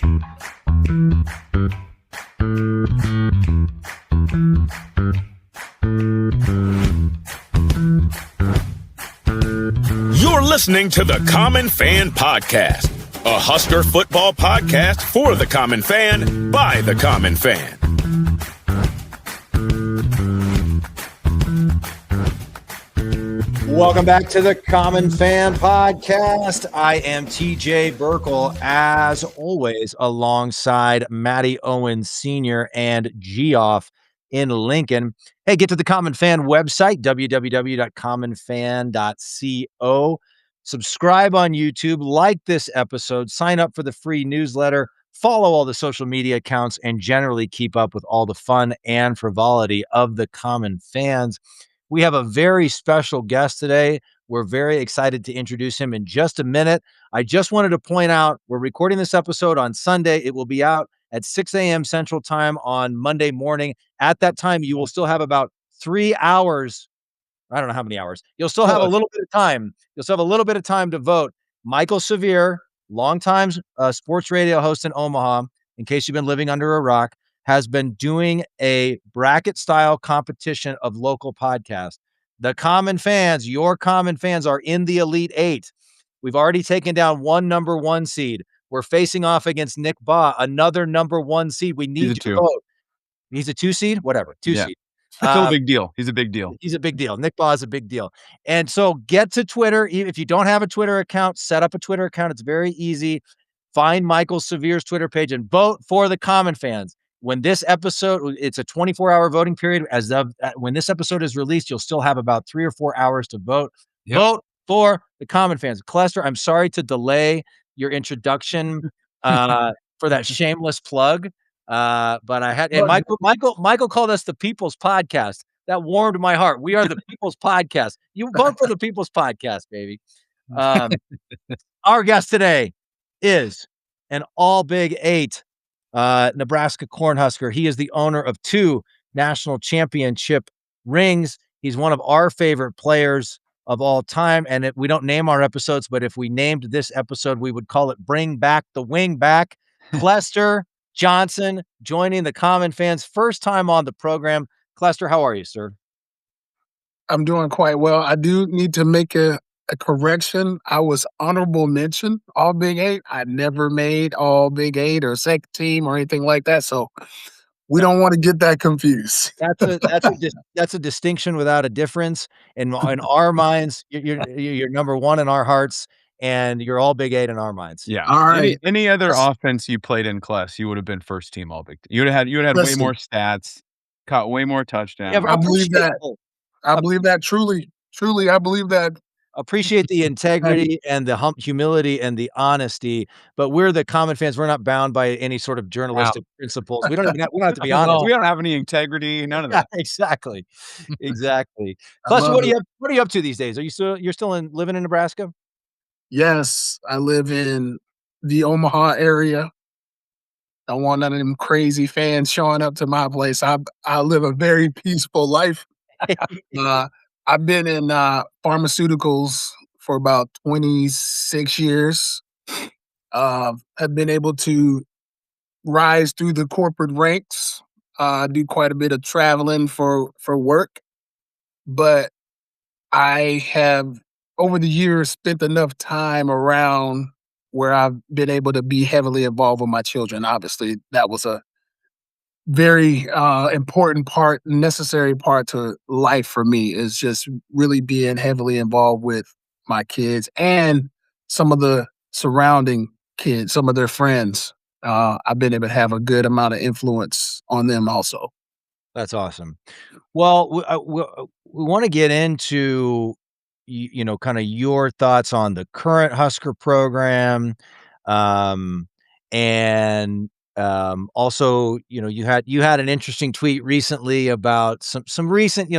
You're listening to the Common Fan Podcast, a Husker football podcast for the common fan, by the common fan. Welcome back to the Common Fan Podcast. I am TJ Burkle, as always, alongside Matty Owens Sr. and Geoff in Lincoln. Hey, get to the Common Fan website, www.commonfan.co. Subscribe on YouTube, like this episode, sign up for the free newsletter, follow all the social media accounts, and generally keep up with all the fun and frivolity of the Common Fans. We have a very special guest today. We're very excited to introduce him in just a minute. I just wanted to point out, we're recording this episode on Sunday. It will be out at 6 a.m. Central Time on Monday morning. At that time, you will still have about 3 hours. I don't know how many hours. You'll still have a little bit of time. You'll still have a little bit of time to vote. Michael Sevier, longtime sports radio host in Omaha, in case you've been living under a rock, has been doing a bracket-style competition of local podcasts. The Common Fans, your Common Fans, are in the Elite Eight. We've already taken down one number one seed. We're facing off against Nick Baugh, another number one seed. We need to vote. He's a 2 seed? Whatever, 2 seed. Still a big deal. He's a big deal. He's a big deal. Nick Baugh is a big deal. And so get to Twitter. If you don't have a Twitter account, set up a Twitter account. It's very easy. Find Michael Sevier's Twitter page and vote for the Common Fans. When this episode, it's a 24-hour voting period. As of when this episode is released, you'll still have about 3 or 4 hours to vote. Yep. Vote for the Common Fans. Clester, I'm sorry to delay your introduction for that shameless plug, but I had. And Michael called us the People's Podcast. That warmed my heart. We are the People's Podcast. You vote for the People's Podcast, baby. Our guest today is an all Big Eight Nebraska Cornhusker. He is the owner of 2 national championship rings. He's one of our favorite players of all time. And we don't name our episodes, but if we named this episode, we would call it Bring Back the Wingback. Clester Johnson joining the Common Fans, first time on the program. Clester, how are you, sir? I'm doing quite well. I do need to make a correction. I was honorable mention all Big Eight. I never made all Big Eight or second team or anything like that. So we don't want to get that confused. That's a distinction without a difference. In our minds, you're number one in our hearts, and you're all Big Eight in our minds. Yeah. All right. Any other offense you played in class, you would have been first team all Big. You would have had way more stats, caught way more touchdowns. Yeah, I believe that. I believe that truly. I believe that. Appreciate the integrity and the humility and the honesty, but we're the Common Fans. We're not bound by any sort of journalistic principles. We don't have to be honest. We don't have any integrity. None of that. Exactly. Clester, what are you up to these days? You're still living in Nebraska? Yes, I live in the Omaha area. I don't want none of them crazy fans showing up to my place. I live a very peaceful life. I've been in pharmaceuticals for about 26 years. I've been able to rise through the corporate ranks, do quite a bit of traveling for work. But I have, over the years, spent enough time around where I've been able to be heavily involved with my children. Obviously, that was a very important part, necessary part to life for me, is just really being heavily involved with my kids and some of the surrounding kids, some of their friends. I've been able to have a good amount of influence on them also. That's awesome. Well, we want to get into, kind of your thoughts on the current Husker program, and also, you had an interesting tweet recently about some recent,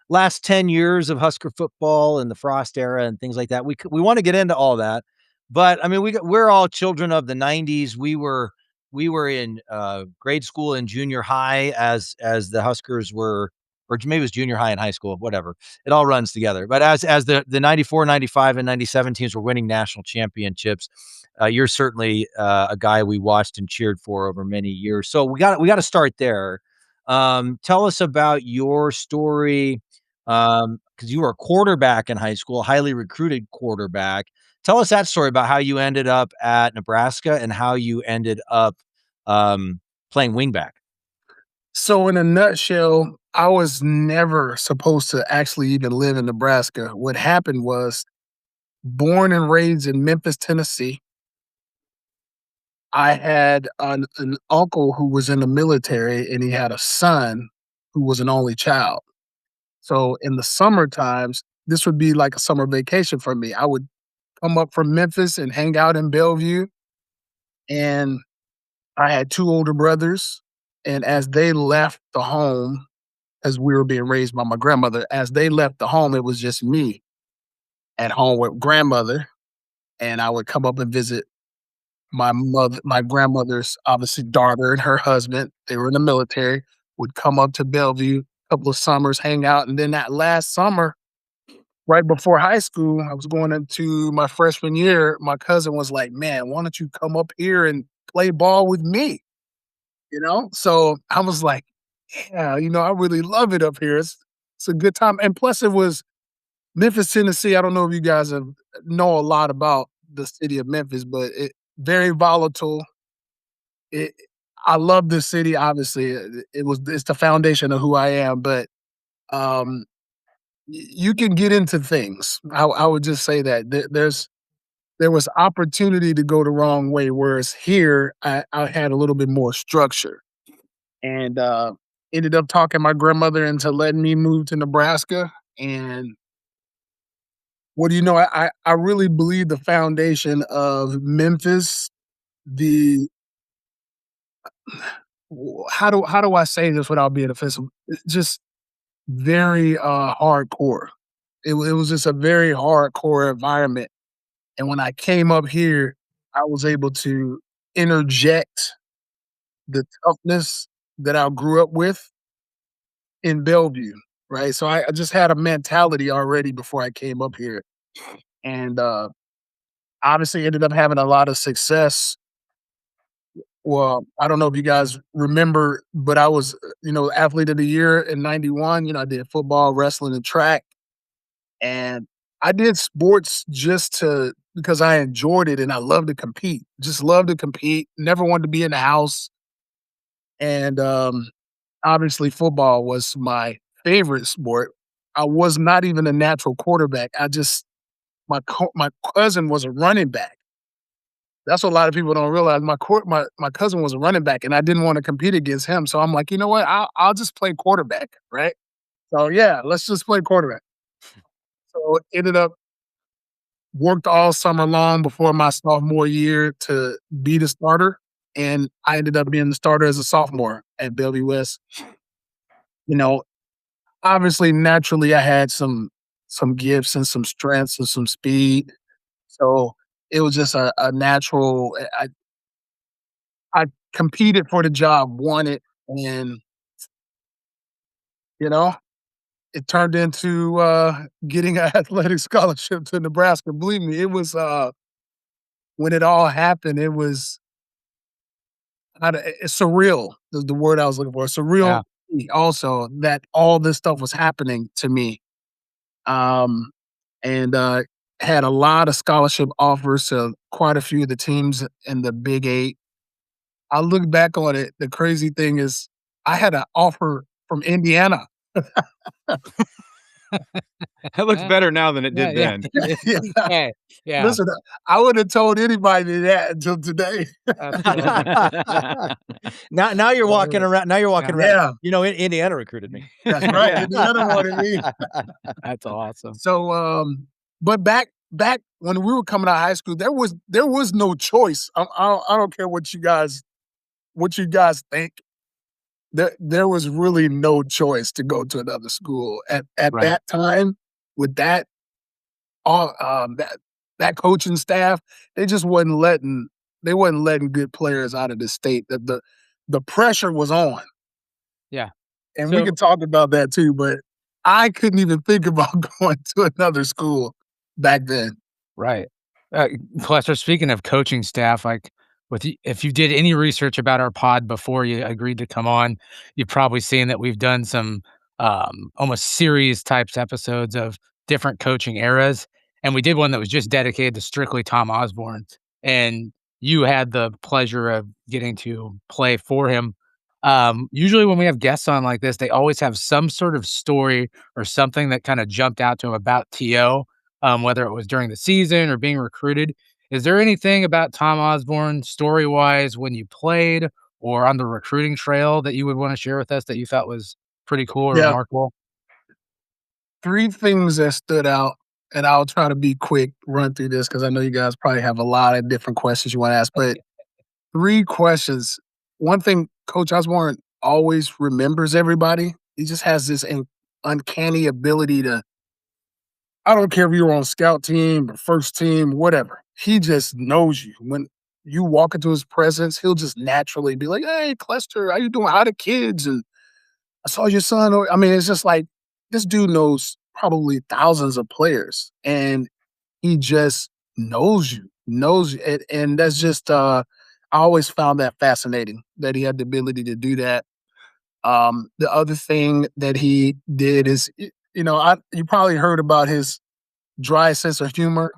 last 10 years of Husker football and the Frost era and things like that. We want to get into all that, but I mean, we're all children of the 90s. We were in grade school and junior high as the Huskers were or maybe it was junior high and high school, whatever. It all runs together. But as the 94, 95, and 97 teams were winning national championships, you're certainly a guy we watched and cheered for over many years. So we got to start there. Tell us about your story, because you were a quarterback in high school, highly recruited quarterback. Tell us that story about how you ended up at Nebraska and how you ended up playing wingback. So in a nutshell, I was never supposed to actually even live in Nebraska. What happened was, born and raised in Memphis, Tennessee, I had an uncle who was in the military, and he had a son who was an only child. So in the summer times, this would be like a summer vacation for me. I would come up from Memphis and hang out in Bellevue, and I had 2 older brothers, and as they left the home, as we were being raised by my grandmother, as they left the home, it was just me at home with grandmother, and I would come up and visit my grandmother's, obviously, daughter and her husband. They were in the military, would come up to Bellevue a couple of summers, hang out, and then that last summer, right before high school, I was going into my freshman year, my cousin was like, "Man, why don't you come up here and play ball with me?" So I was like, "Yeah, I really love it up here. It's a good time." And plus it was Memphis, Tennessee. I don't know if you guys know a lot about the city of Memphis, but it very volatile. It I love this city, obviously. It's the foundation of who I am, but um you can get into things. I would just say that there was opportunity to go the wrong way, whereas here I had a little bit more structure, and ended up talking my grandmother into letting me move to Nebraska. And what do you know? I really believe the foundation of Memphis. The how do I say this without being offensive? It's just very hardcore. It was just a very hardcore environment. And when I came up here, I was able to interject the toughness that I grew up with in Bellevue, right? So I just had a mentality already before I came up here, and obviously ended up having a lot of success. Well, I don't know if you guys remember, but I was, athlete of the year in '91. I did football, wrestling, and track. And I did sports because I enjoyed it and I love to compete. Just love to compete. Never wanted to be in the house. And obviously, football was my favorite sport. I was not even a natural quarterback. My cousin was a running back. That's what a lot of people don't realize. My cousin was a running back, and I didn't want to compete against him. So I'm like, you know what? I'll just play quarterback, right? So yeah, let's just play quarterback. So ended up worked all summer long before my sophomore year to be the starter, and I ended up being the starter as a sophomore at Bellevue West. You know, Obviously, naturally, I had some gifts and some strengths and some speed, so it was just a natural. I competed for the job, won it, and you know, it turned into getting an athletic scholarship to Nebraska. Believe me, it was when it all happened, it was it's surreal. The word I was looking for. Surreal. Yeah. Also, that all this stuff was happening to me, um, and had a lot of scholarship offers to quite a few of the teams in the Big Eight. I look back on it. The crazy thing is, I had an offer from Indiana. It looks better now than it did then. Yeah. Yeah, yeah. Listen, I wouldn't have told anybody that until today. Now you're walking around. Now you're walking around. Yeah. Indiana recruited me. That's right. Yeah. Indiana wanted me. That's awesome. So, but back when we were coming out of high school, there was no choice. I don't care what you guys think. There was really no choice to go to another school at Right. that time with that all that coaching staff. They just wasn't letting good players out of the state. The pressure was on. Yeah. And we could talk about that too, but I couldn't even think about going to another school back then. Right. Clester, speaking of coaching staff, like if you did any research about our pod before you agreed to come on, you've probably seen that we've done some almost series types episodes of different coaching eras. And we did one that was just dedicated to strictly Tom Osborne. And you had the pleasure of getting to play for him. Usually when we have guests on like this, they always have some sort of story or something that kind of jumped out to them about TO, whether it was during the season or being recruited. Is there anything about Tom Osborne story-wise when you played or on the recruiting trail that you would want to share with us that you thought was pretty cool or Yeah. remarkable? 3 things that stood out, and I'll try to be quick, run through this because I know you guys probably have a lot of different questions you want to ask, but 3 questions. One thing, Coach Osborne always remembers everybody. He just has this uncanny ability to, I don't care if you're on scout team or first team, whatever. He just knows you. When you walk into his presence, he'll just naturally be like, "Hey, Clester, how you doing? How the kids? And I saw your son." I mean, it's just like this dude knows probably thousands of players, and he just knows you. And that's just I always found that fascinating that he had the ability to do that. The other thing that he did is, you probably heard about his dry sense of humor.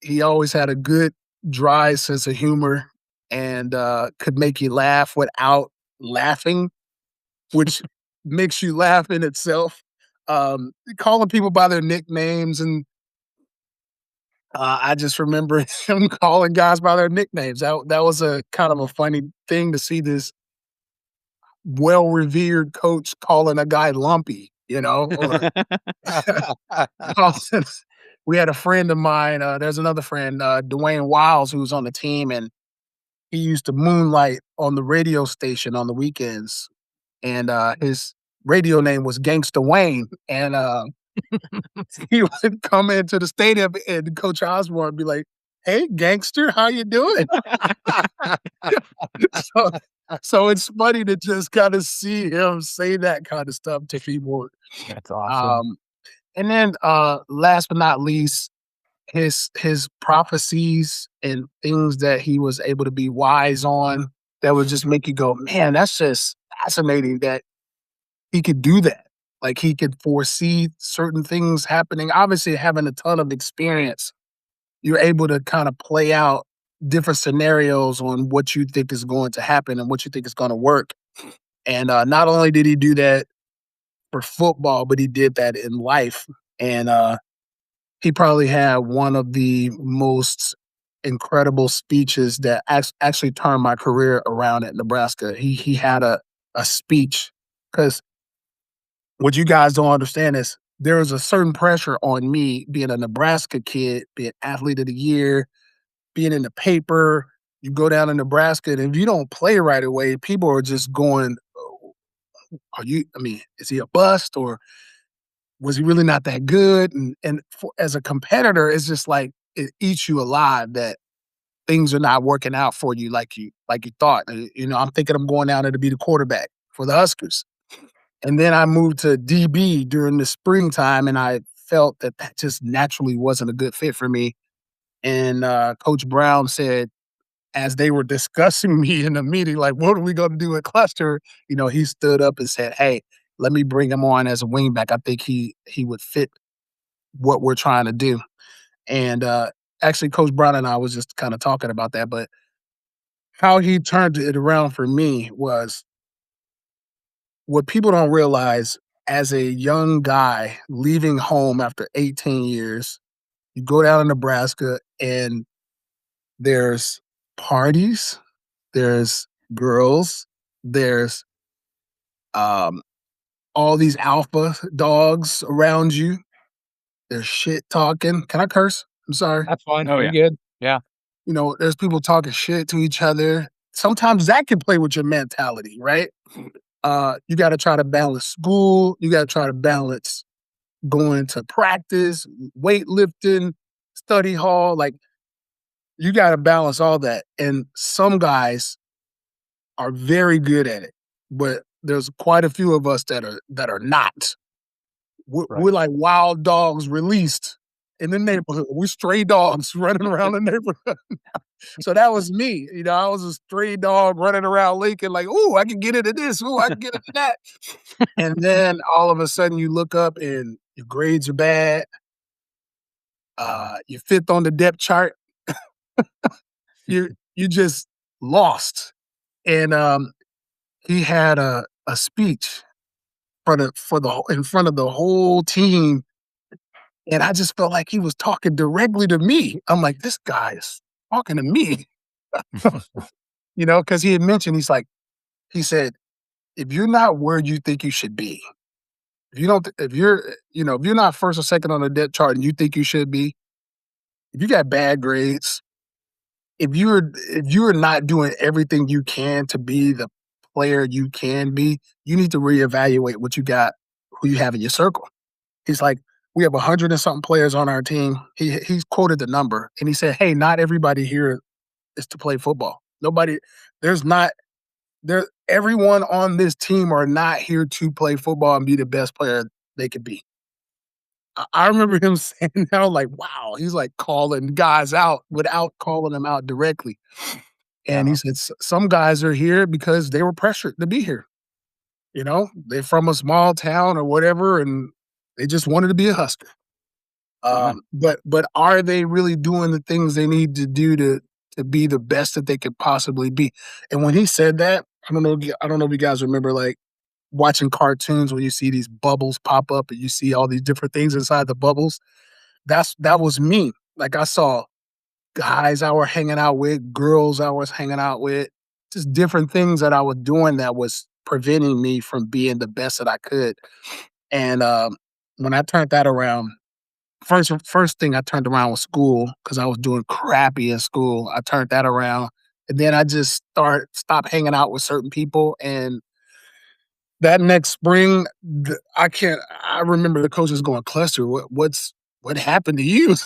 He always had a good dry sense of humor and could make you laugh without laughing, which makes you laugh in itself. Calling people by their nicknames, and I just remember him calling guys by their nicknames. That was a kind of a funny thing to see this well-revered coach calling a guy lumpy, or we had a friend of mine, there's another friend, Dwayne Wiles, who's on the team, and he used to moonlight on the radio station on the weekends, and his radio name was Gangsta Wayne, and he would come into the stadium and Coach Osborne would be like, "Hey, gangster, how you doing?" so, so it's funny to just kind of see him say that kind of stuff to people. That's awesome. And then last but not least, his prophecies and things that he was able to be wise on that would just make you go, "Man, that's just fascinating that he could do that." Like he could foresee certain things happening. Obviously, having a ton of experience, you're able to kind of play out different scenarios on what you think is going to happen and what you think is going to work. And not only did he do that for football, but he did that in life. And he probably had one of the most incredible speeches that actually turned my career around at Nebraska. He had a speech, because what you guys don't understand is there is a certain pressure on me being a Nebraska kid, being athlete of the year, being in the paper. You go down to Nebraska, and if you don't play right away, people are just going, "Oh, is he a bust, or was he really not that good?" And as a competitor, it's just like it eats you alive that things are not working out for you like you thought. I'm thinking I'm going down there to be the quarterback for the Huskers. And then I moved to DB during the springtime, and I felt that just naturally wasn't a good fit for me. And Coach Brown said, as they were discussing me in the meeting, like, "What are we going to do at Clester?" He stood up and said, "Hey, let me bring him on as a wingback. I think he would fit what we're trying to do." And actually, Coach Brown and I was just kind of talking about that. But how he turned it around for me was, what people don't realize, as a young guy leaving home after 18 years, you go down to Nebraska and there's parties, there's girls, there's all these alpha dogs around you. There's shit talking. Can I curse? I'm sorry. That's fine. Oh, You're yeah. good. Yeah. There's people talking shit to each other. Sometimes that can play with your mentality, right? You got to try to balance school. You got to try to balance going to practice, weightlifting, study hall. Like, you got to balance all that. And some guys are very good at it, but there's quite a few of us that are not. We're, Right. we're like wild dogs released in the neighborhood. We're stray dogs running around the neighborhood. So that was me. I was a stray dog running around Lincoln like, ooh, I can get into this. Ooh, I can get into that. And then all of a sudden you look up and your grades are bad. You're fifth on the depth chart. You just lost. And he had a speech in front of the whole team. And I just felt like he was talking directly to me. I'm like, this guy is talking to me. Because he had mentioned, he said, if you're not where you think you should be, if you're not first or second on the depth chart and you think you should be, if you got bad grades, if you're not doing everything you can to be the player you can be, you need to reevaluate what you got, who you have in your circle. He's like, we have 100 and something players on our team. He's quoted the number and he said, hey, not everybody here is to play football. Everyone on this team are not here to play football and be the best player they could be. I remember him saying that. I was like, wow. He's like calling guys out without calling them out directly. And he said, some guys are here because they were pressured to be here. They're from a small town or whatever, and they just wanted to be a Husker. But are they really doing the things they need to do to be the best that they could possibly be? And when he said that, I don't know if you guys remember like watching cartoons where you see these bubbles pop up and you see all these different things inside the bubbles. That was me. Like I saw guys I were hanging out with, girls I was hanging out with, just different things that I was doing that was preventing me from being the best that I could. And when I turned that around, first thing I turned around was school because I was doing crappy in school. I turned that around, and then I just stopped hanging out with certain people. And that next spring, I remember the coaches going, Clester, what happened to you?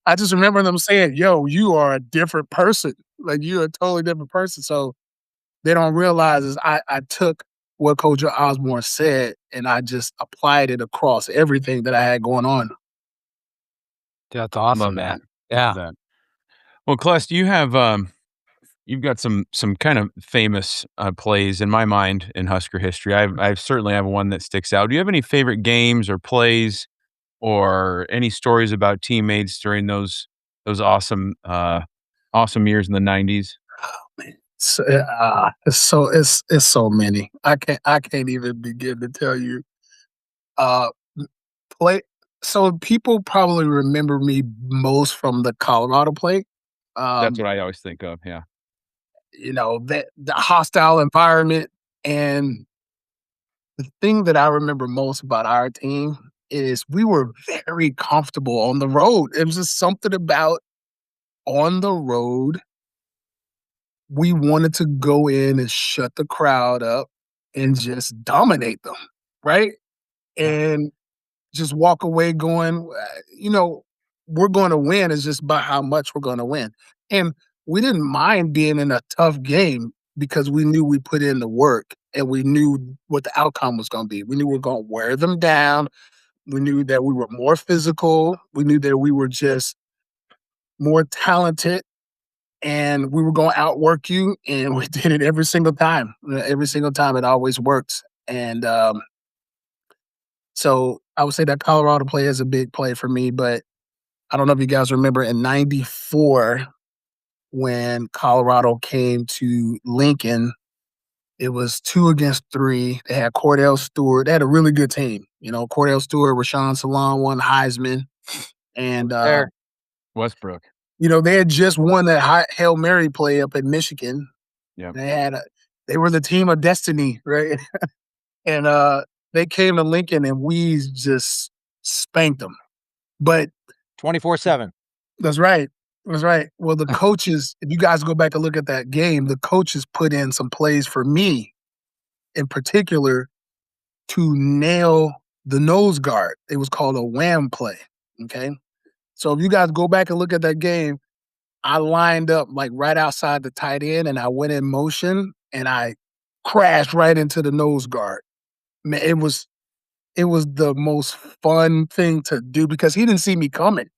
I just remember them saying, yo, you are a different person. Like, you're a totally different person. So they don't realize is I took what Coach Osborne said and I just applied it across everything that I had going on. That's awesome, man. Yeah. That. Well, Clest, you've got some kind of famous plays in my mind in Husker history. I certainly have one that sticks out. Do you have any favorite games or plays or any stories about teammates during those awesome years in the 90s? It's so many. I can't even begin to tell you. Play. So people probably remember me most from the Colorado play. That's what I always think of. Yeah. The hostile environment. And the thing that I remember most about our team is we were very comfortable on the road. It was just something about on the road. We wanted to go in and shut the crowd up and just dominate them, right? And just walk away going, we're going to win. It's just about how much we're going to win. And we didn't mind being in a tough game because we knew we put in the work and we knew what the outcome was going to be. We knew we were going to wear them down. We knew that we were more physical. We knew that we were just more talented. And we were going to outwork you, and we did it every single time. Every single time, it always works. And so I would say that Colorado play is a big play for me. But I don't know if you guys remember in '94 when Colorado came to Lincoln, it was 2 against 3. They had Cordell Stewart. They had a really good team. Cordell Stewart, Rashawn Salon won Heisman, and Westbrook. They had just won that Hail Mary play up in Michigan. Yeah. They were the team of destiny, right? And they came to Lincoln and we just spanked them. But 24/7. That's right. That's right. Well, the coaches, if you guys go back and look at that game, the coaches put in some plays for me in particular to nail the nose guard. It was called a wham play. Okay. So if you guys go back and look at that game, I lined up like right outside the tight end and I went in motion and I crashed right into the nose guard. Man, it was the most fun thing to do because he didn't see me coming.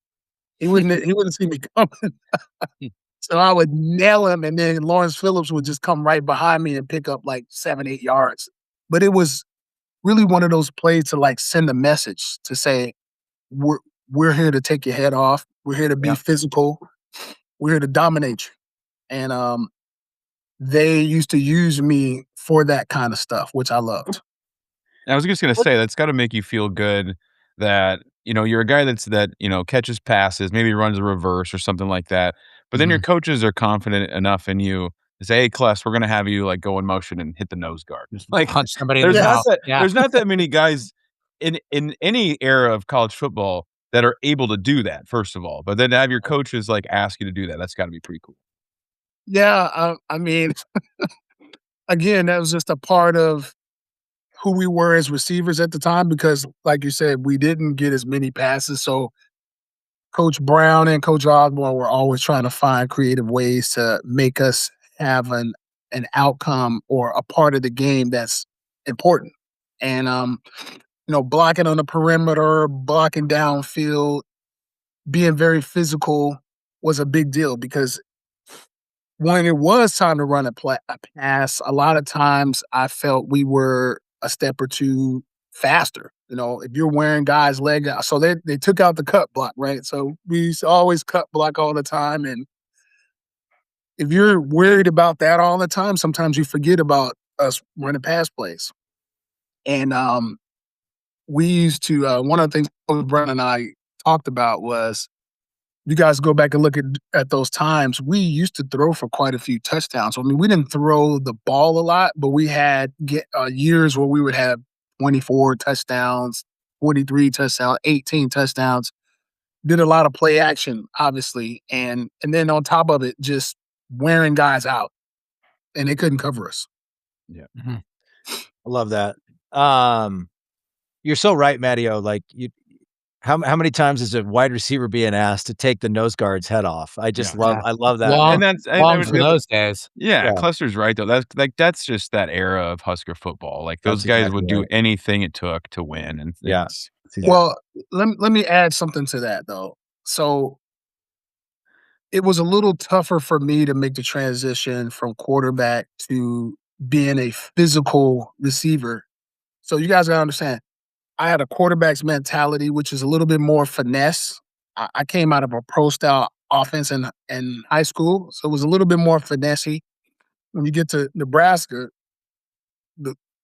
He wouldn't see me coming. So I would nail him, and then Lawrence Phillips would just come right behind me and pick up like 7, 8 yards. But it was really one of those plays to like send a message to say, we're here to take your head off. We're here to be physical. We're here to dominate you. And they used to use me for that kind of stuff, which I loved. I was just going to say, that's got to make you feel good that, you're a guy that catches passes, maybe runs a reverse or something like that. But then your coaches are confident enough in you to say, hey, Cless, we're going to have you like go in motion and hit the nose guard. Like punch somebody in the mouth. There's not that many guys in any era of college football that are able to do that, first of all. But then to have your coaches like ask you to do that, that's got to be pretty cool. Yeah, I mean, again, that was just a part of who we were as receivers at the time because, like you said, we didn't get as many passes. So Coach Brown and Coach Osborne were always trying to find creative ways to make us have an outcome or a part of the game that's important. And blocking on the perimeter, blocking downfield, being very physical was a big deal because when it was time to run a pass, a lot of times I felt we were a step or two faster. If you're wearing guys' leg out, so they took out the cut block, right? So we used to always cut block all the time. And if you're worried about that all the time, sometimes you forget about us running pass plays. And we used to, one of the things Coach Brown and I talked about was, you guys go back and look at those times, we used to throw for quite a few touchdowns. I mean, we didn't throw the ball a lot, but we had years where we would have 24 touchdowns, 43 touchdowns, 18 touchdowns. Did a lot of play action, obviously. And then on top of it, just wearing guys out. And they couldn't cover us. Yeah. I love that. You're so right, Matteo. Like how many times is a wide receiver being asked to take the nose guard's head off? I love that. Long, and that's long for those days. Yeah, Yeah. Clester's right though. That's just that era of Husker football. Like those That's guys exactly would do right. anything it took to win. And Yeah. Well, let me add something to that though. So it was a little tougher for me to make the transition from quarterback to being a physical receiver. So you guys gotta understand, I had a quarterback's mentality, which is a little bit more finesse. I came out of a pro style offense in high school, so it was a little bit more finessey. When you get to Nebraska,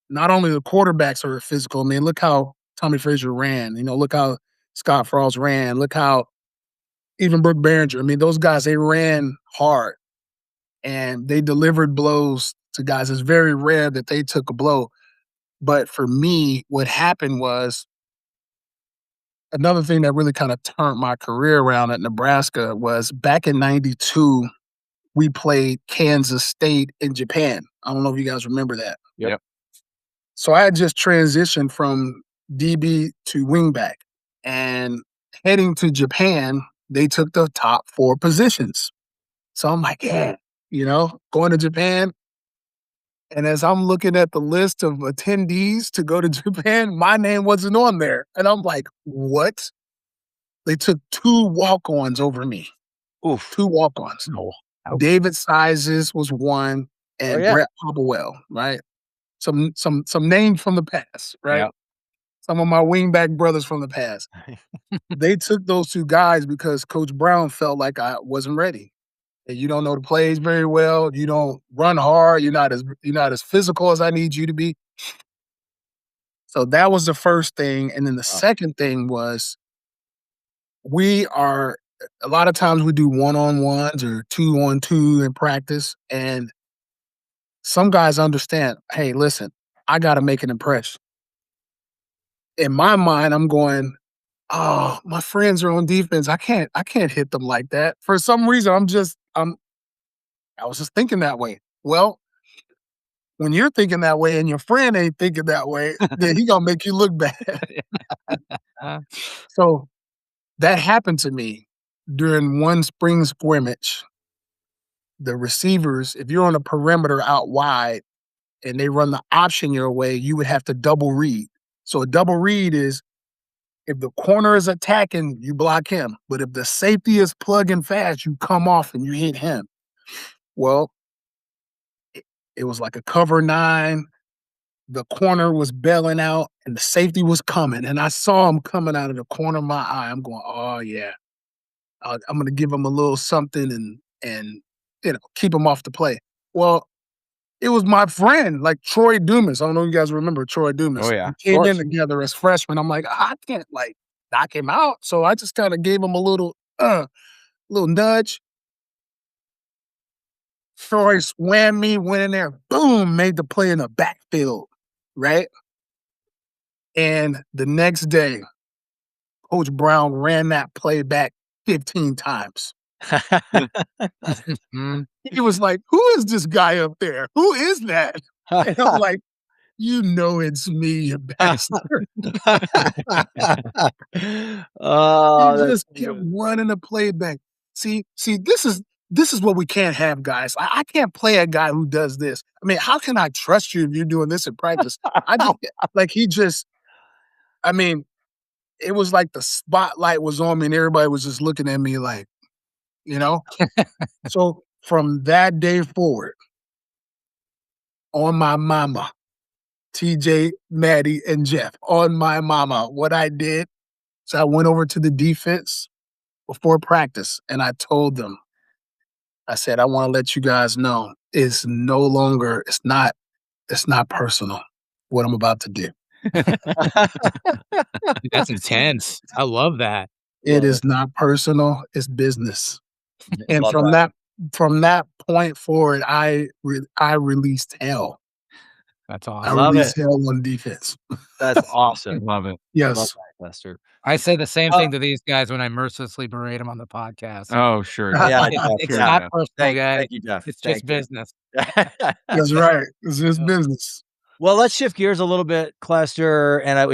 not only the quarterbacks are physical. I mean, look how Tommy Frazier ran. Look how Scott Frost ran. Look how even Brooke Behringer. I mean, those guys, they ran hard and they delivered blows to guys. It's very rare that they took a blow. But for me, what happened was another thing that really kind of turned my career around at Nebraska was back in '92, we played Kansas State in Japan. I don't know if you guys remember that. Yep. So I had just transitioned from DB to wingback. And heading to Japan, they took the top 4 positions. So I'm like, yeah, going to Japan. And as I'm looking at the list of attendees to go to Japan, my name wasn't on there. And I'm like, what? They took 2 walk-ons over me. Oof. 2 walk-ons. No. David Sizes was one, and yeah. Brett Hopperwell, right? Some names from the past, right? Yeah. Some of my wingback brothers from the past. They took those 2 guys because Coach Brown felt like I wasn't ready. And you don't know the plays very well. You don't run hard. You're not as physical as I need you to be. So that was the first thing. And then the second thing was a lot of times we do 1-on-1s or 2-on-2 in practice. And some guys understand, hey, listen, I got to make an impression. In my mind, I'm going, oh, my friends are on defense. I can't hit them like that. For some reason, I was just thinking that way. Well, when you're thinking that way and your friend ain't thinking that way, then he gonna make you look bad. So that happened to me during one spring scrimmage. The receivers, if you're on a perimeter out wide, and they run the option your way, you would have to double read. So a double read is if the corner is attacking, you block him. But if the safety is plugging fast, you come off and you hit him. Well, it was like a cover 9. The corner was bailing out and the safety was coming. And I saw him coming out of the corner of my eye. I'm going, oh, yeah. I'm going to give him a little something and keep him off the play. Well, it was my friend, like Troy Dumas. I don't know if you guys remember Troy Dumas. Oh, yeah. We came in together as freshmen. I'm like, I can't knock him out. So I just kind of gave him a little nudge. Troy swam me, went in there, boom, made the play in the backfield, right? And the next day, Coach Brown ran that play back 15 times. He was like, who is this guy up there? Who is that? And I'm like, you know it's me, you bastard. Oh, He that's just kept running the play back. See, this is what we can't have, guys. I can't play a guy who does this. I mean, how can I trust you if you're doing this in practice? It was like the spotlight was on me and everybody was just looking at me like, So from that day forward, on my mama, TJ, Maddie, and Jeff, on my mama, what I did is I went over to the defense before practice and I told them, I said, I want to let you guys know it's not personal what I'm about to do. That's intense. I love that. It is not personal, it's business. And Love from that point forward, I released hell. That's I awesome. love released it. hell on defense. That's awesome. Love it. Love Yes. that, Clester. I say the same thing to these guys when I mercilessly berate them on the podcast. Oh, sure. Yeah, It's Jeff, not Jeff. personal, guys. Thank you, Jeff. It's Thank just you. business. That's right. It's just business. Well, let's shift gears a little bit, Clester. And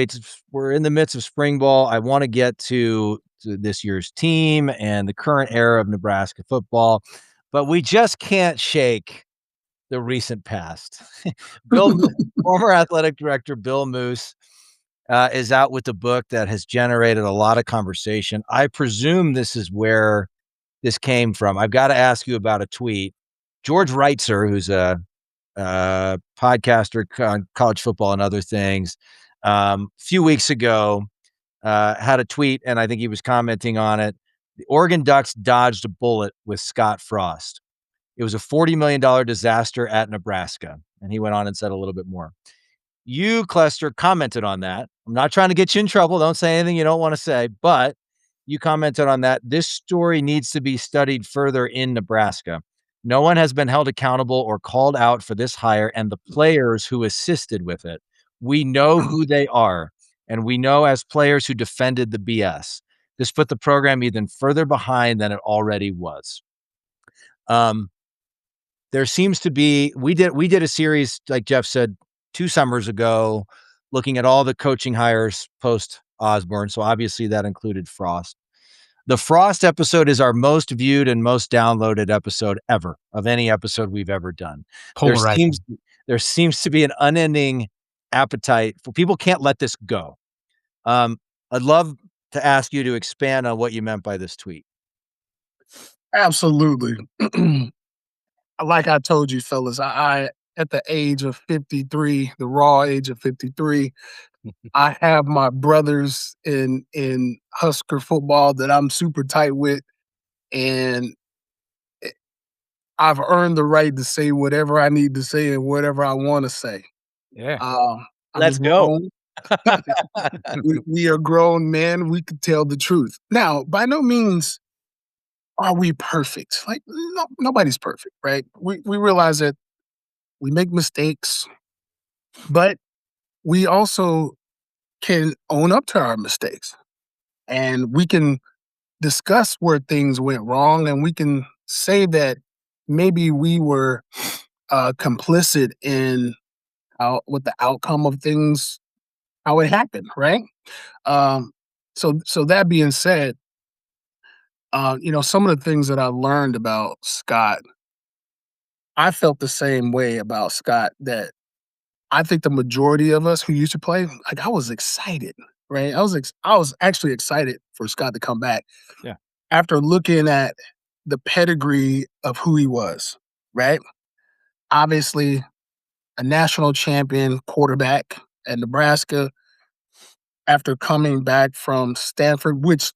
we're in the midst of spring ball. I want to get to this year's team and the current era of Nebraska football, but we just can't shake the recent past. Former athletic director Bill Moose is out with a book that has generated a lot of conversation. I presume this is where this came from. I've got to ask you about a tweet. George Reitzer, who's a podcaster on college football and other things, a few weeks ago had a tweet, and I think he was commenting on it. The Oregon Ducks dodged a bullet with Scott Frost. It was a $40 million disaster at Nebraska. And he went on and said a little bit more. You, Clester, commented on that. I'm not trying to get you in trouble. Don't say anything you don't want to say, but you commented on that. This story needs to be studied further in Nebraska. No one has been held accountable or called out for this hire and the players who assisted with it. We know who they are, and we know as players who defended the BS. This put the program even further behind than it already was. There seems to be, we did a series, like Jeff said, 2 summers ago, looking at all the coaching hires post Osborne. So obviously that included Frost. The Frost episode is our most viewed and most downloaded episode ever of any episode we've ever done. There seems to be an unending appetite for people. Can't let this go. I'd love to ask you to expand on what you meant by this tweet. Absolutely. Like I told you, fellas, I at the age of 53, the raw age of 53, I have my brothers in Husker football that I'm super tight with, and I've earned the right to say whatever I need to say and whatever I want to say. Yeah. Let's go. We are grown men. We can tell the truth. Now, by no means are we perfect. Like, no, nobody's perfect, right? We realize that we make mistakes, but we also can own up to our mistakes, and we can discuss where things went wrong, and we can say that maybe we were complicit in what the outcome of things, how it happened, right? So that being said, some of the things that I learned about Scott, I felt the same way about Scott that I think the majority of us who used to play, like, I was excited, right? I was actually excited for Scott to come back. Yeah. After looking at the pedigree of who he was, right? Obviously, a national champion quarterback at Nebraska after coming back from Stanford, which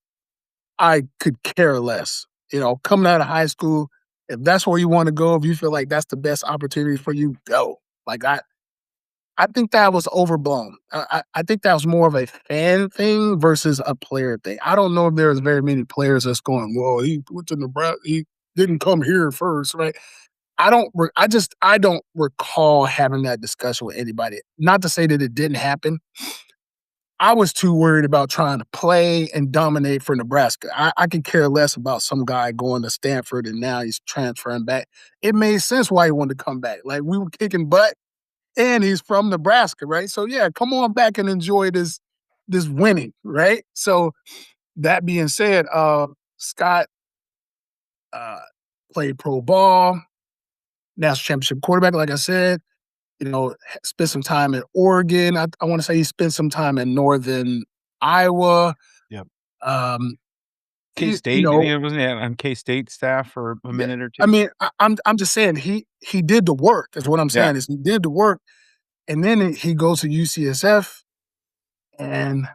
I could care less. Coming out of high school, if that's where you want to go, if you feel like that's the best opportunity for you, go. Like I think that was overblown. I think that was more of a fan thing versus a player thing. I don't know if there's very many players that's going, well, he went to Nebraska, he didn't come here first, right? I don't recall having that discussion with anybody. Not to say that it didn't happen. I was too worried about trying to play and dominate for Nebraska. I could care less about some guy going to Stanford and now he's transferring back. It made sense why he wanted to come back. Like, we were kicking butt and he's from Nebraska, right? So yeah, come on back and enjoy this winning, right? So that being said, Scott played pro ball, national championship quarterback, like I said. Spent some time in Oregon. I want to say he spent some time in northern Iowa. Yep. K-State, wasn't he on K-State staff for a minute or two? I mean, I'm just saying he did the work. Is what I'm saying. Is he did the work, and then he goes to UCSF and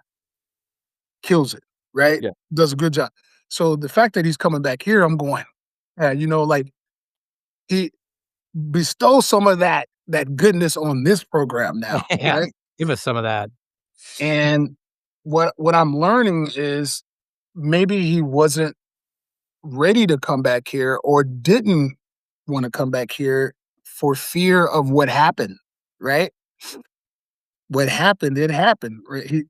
kills it. Right? Yeah. Does a good job. So the fact that he's coming back here, I'm going, like he bestows some of that goodness on this program now. Yeah, right? give us some of that. And what I'm learning is maybe he wasn't ready to come back here or didn't want to come back here for fear of what happened, right? What happened, it happened. Right?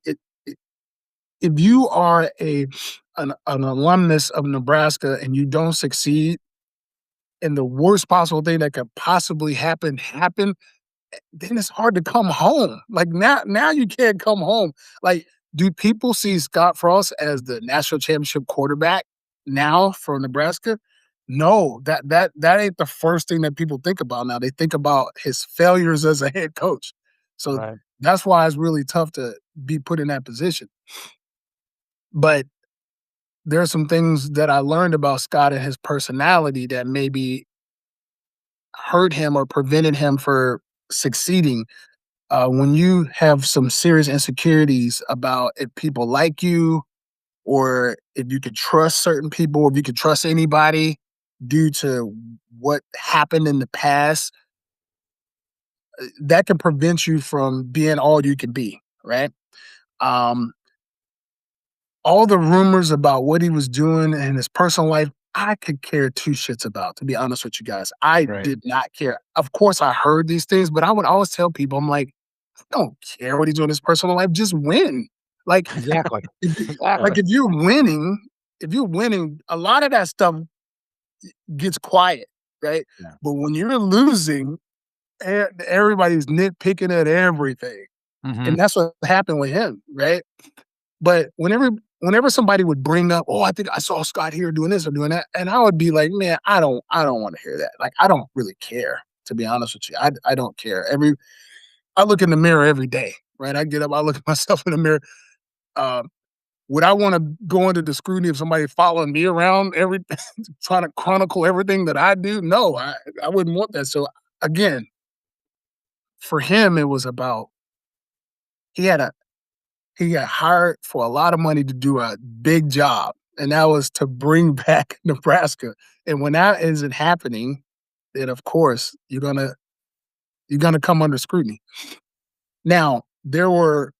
If you are an alumnus of Nebraska and you don't succeed, and the worst possible thing that could possibly happen, then it's hard to come home. Like now you can't come home. Like, do people see Scott Frost as the national championship quarterback now for Nebraska? No, that ain't the first thing that people think about now. They think about his failures as a head coach. So Right. that's why it's really tough to be put in that position. But there are some things that I learned about Scott and his personality that maybe hurt him or prevented him for succeeding. When you have some serious insecurities about if people like you or if you could trust certain people, if you could trust anybody due to what happened in the past, that can prevent you from being all you can be, right? All the rumors about what he was doing in his personal life, I could care two shits about, to be honest with you guys. I did not care. Of course, I heard these things, but I would always tell people, I'm like, I don't care what he's doing in his personal life. Just win. Like, Exactly. like if you're winning, a lot of that stuff gets quiet, right? Yeah. But when you're losing, everybody's nitpicking at everything. Mhm. And that's what happened with him, right? But whenever somebody would bring up, oh, I think I saw Scott here doing this or doing that, and I would be like, man, I don't want to hear that. Like, I don't really care, to be honest with you. I don't care. I look in the mirror every day, right? I get up, I look at myself in the mirror. Would I want to go into the scrutiny of somebody following me around trying to chronicle everything that I do? No, I wouldn't want that. So again, for him, it was about he got hired for a lot of money to do a big job, and that was to bring back Nebraska. And when that isn't happening, then of course you're gonna come under scrutiny. Now there were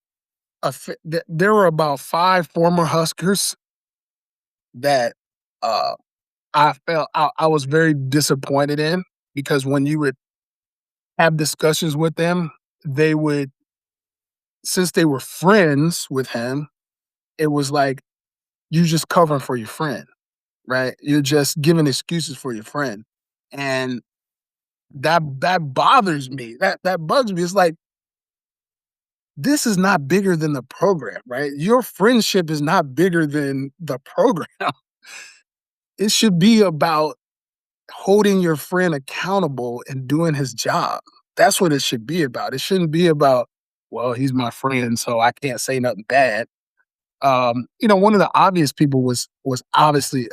about 5 former Huskers that I felt I was very disappointed in, because when you would have discussions with them, they would, since they were friends with him, it was like, you just covering for your friend, right? You're just giving excuses for your friend. And that bothers me. That bugs me. It's like, this is not bigger than the program, right? Your friendship is not bigger than the program. It should be about holding your friend accountable and doing his job. That's what it should be about. It shouldn't be about, well, he's my friend, so I can't say nothing bad. One of the obvious people was obviously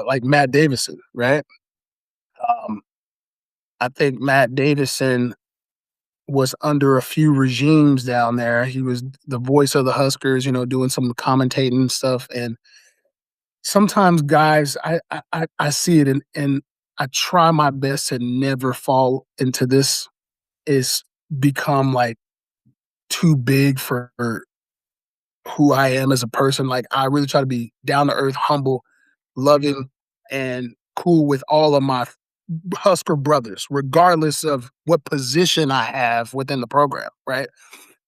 like Matt Davison, right? Um, I think Matt Davison was under a few regimes down there. He was the voice of the Huskers, doing some commentating stuff. And sometimes guys, I see it and I try my best to never fall into this, is become like too big for who I am as a person. Like, I really try to be down to earth, humble, loving, and cool with all of my Husker brothers, regardless of what position I have within the program, right?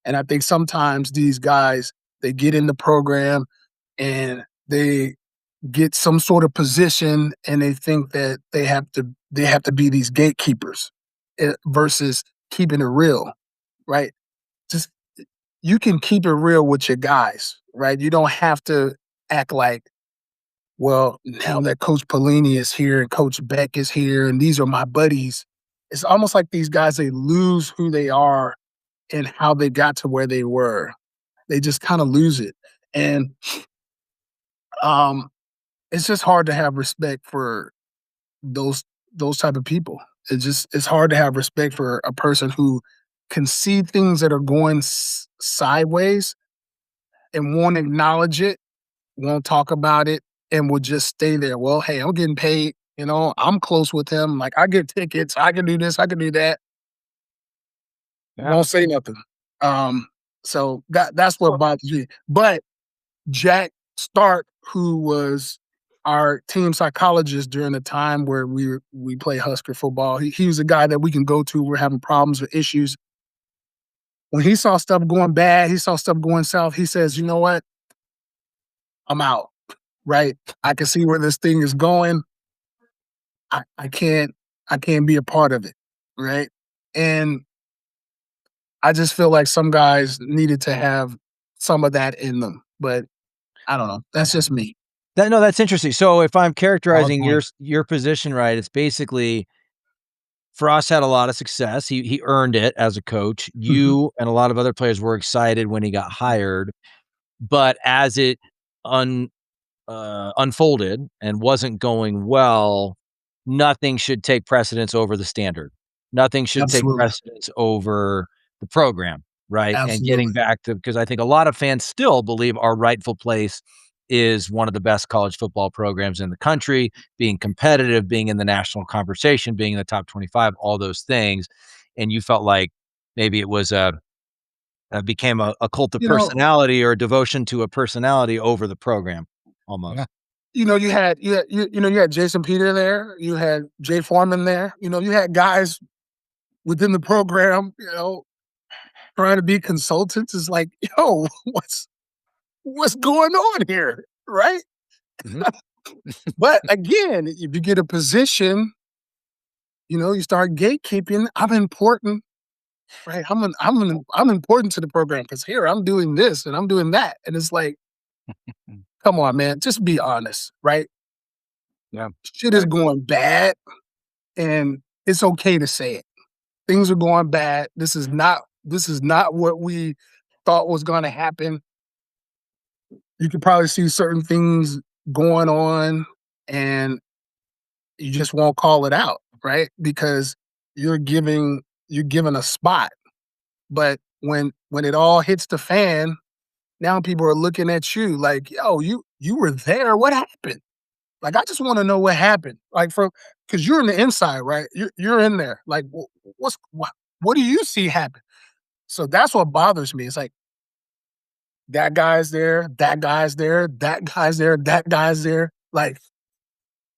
And I think sometimes these guys, they get in the program and they get some sort of position and they think that they have to be these gatekeepers versus keeping it real, right? Just, you can keep it real with your guys, right? You don't have to act like, well, now that Coach Pelini is here and Coach Beck is here and these are my buddies. It's almost like these guys, they lose who they are and how they got to where they were. They just kind of lose it. And it's just hard to have respect for those type of people. It's hard to have respect for a person who can see things that are going sideways and won't acknowledge it, won't talk about it, and will just stay there. Well, hey, I'm getting paid. I'm close with him. Like, I get tickets. I can do this. I can do that. Yeah. Won't say nothing. So that's what bothers me. But Jack Stark, who was our team psychologist during the time where we play Husker football, he was a guy that we can go to. We're having problems or issues. When he saw stuff going bad, he saw stuff going south, he says, you know what? I'm out, right? I can see where this thing is going. I can't be a part of it, right? And I just feel like some guys needed to have some of that in them, but I don't know. That's just me. That's interesting. So if I'm characterizing Valid your position right, it's basically Frost had a lot of success. He earned it as a coach. You and a lot of other players were excited when he got hired, but as it unfolded and wasn't going well, nothing should take precedence over the standard. Nothing should take Absolutely. precedence over the program, right? And Absolutely. getting back to, because I think a lot of fans still believe our rightful place is one of the best college football programs in the country, being competitive, being in the national conversation, being in the top 25, all those things. And you felt like maybe it was became a cult of personality or a devotion to a personality over the program almost. Yeah. You had Jason Peter there, you had Jay Foreman there, you had guys within the program, trying to be consultants. Is like, yo, what's going on here, right? But again, if you get a position, you start gatekeeping. I'm important, right? I'm important to the program because here I'm doing this and I'm doing that, and it's like, come on, man, just be honest, right? Yeah. Shit is going bad, and it's okay to say it. Things are going bad. This is not what we thought was going to happen. You could probably see certain things going on, and you just won't call it out, right? Because you're giving a spot. But when it all hits the fan, now people are looking at you like, yo, you were there. What happened? Like, I just want to know what happened. Like, because you're in the inside, right? You're in there. Like, what do you see happen? So that's what bothers me. It's like, that guy's there, that guy's there, that guy's there, that guy's there. Like,